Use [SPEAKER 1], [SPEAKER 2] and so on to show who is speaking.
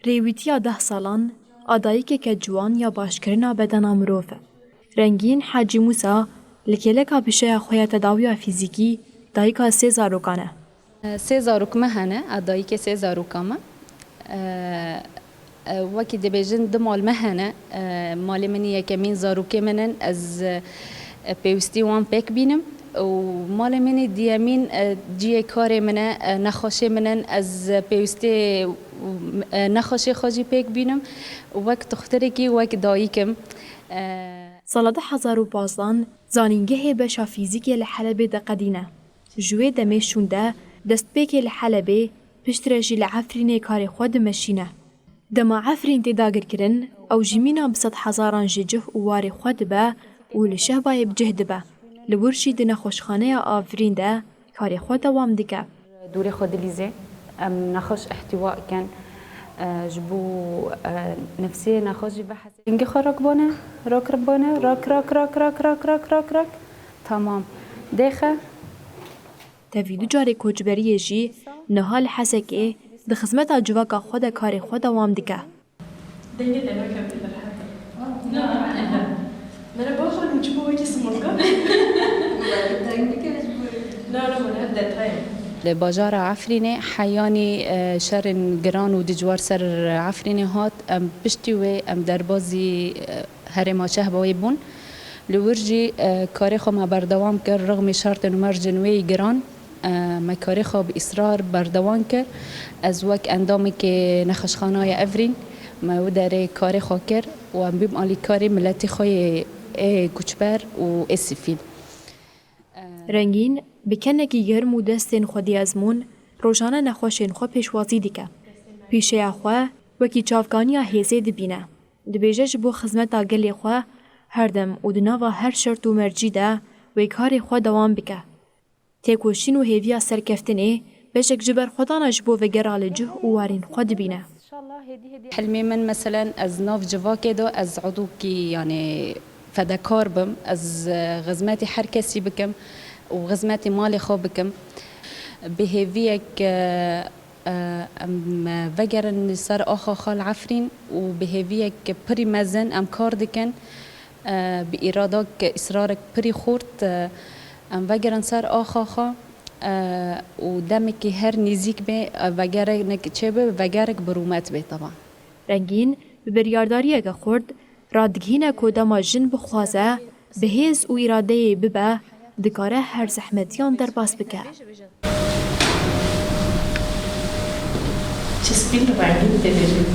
[SPEAKER 1] ریویتیا 10 سالان آدایی که جوان یا باشکرنا بدنا مروفه. رنگین حاجی موسا لکلکا پیشه خویا تداوی فیزیکی دایکا 3 زاروکانه.
[SPEAKER 2] 3 زاروکمه هنه آدایی که 3 زاروکامه. وقتی دبیجن دمال مهنه مال منی یکمین زاروکه منن از پیوستی وان پک بینم و مال منی دیامین جی کار منه نخوشه منن از پیوستی نخوشه خاجی پک بینم وقت دختری کی وقت دایکم
[SPEAKER 1] سال 2015 زانینگه بشا فیزیکی لحلبه دقدینه جوی دمیشونده دست پیکی لحلبه پشترجی لعفرینه کار خود مشینه دما عفرین تداگر کرن او جمینا بصد هزاران جه وواری خود به و لشه بای بجهد به لورشی دنه خوشخانه آفرین ده کار خود دوام دکه
[SPEAKER 2] دوری خود لیزه نخوش احتواء کن جبو نفسي نخوش بحث إنجي خرق بونه راك ربونه راك راك راك راك راك راك راك راك تمام دخه
[SPEAKER 1] تفیدو جاری کوچبری جی نهال حسکه ده خدمت جواکا خود کار خود دوام دکه
[SPEAKER 3] دنگه دمه کم بیدر حتی نه من باخد نجيبه وجه سمرقة لا من هبدأ تايم
[SPEAKER 2] لباجار عفرینه حیانی شرن گران و دجوار سر عفرینه هات ام پشتی و ام دربازی هرما چه بای بون لورجی کاری خو ما بردوام کرد رغم شرط نمر جنوی گران ما کاری خو به اصرار بردوام کرد از وقت اندامی که نخشخانه افرین ما وداره کاری خو کرد و ام بیم آلی کاری ملتی خوی کوچبر و اسفین
[SPEAKER 1] رنگین بکنکی گرم و دستین خودی ازمون روزانه نخوشین خو پیشوازی دیکه. پیشه خواه وکی چافکانی هیزه دبینه. دبیجه جبو خدمت آگلی خواه هر دم و دناوا هر شرط و مرجی ده و کار خواه دوام بکه. تیکوشین و هیویا سرکفتنه بشک جبر خودانا جبو وگرال جه و وارین خود بینه.
[SPEAKER 2] حلمي من مثلا از ناف جواكي دو از عضوكي يعني فدكار بم از غزماتي هر كسي بكم وغزماتي مالي خو بكم بهيفيك ام وگرن سر آخا خال عفرين وبهيفيك بري مزن ام كاردكن بإرادك إصرارك بري خورت ام وگرن سر آخا خا ودمك هر نزيك به وگرنك چه به وگرك برومت به طبعا
[SPEAKER 1] رنگین ببریارداری اگه خورد رادگهینه کودما جن بخوازه بهیز و اراده ببه دکاره هر زحمتیان در باس بکه.
[SPEAKER 3] چه سپیل رنگین تدریم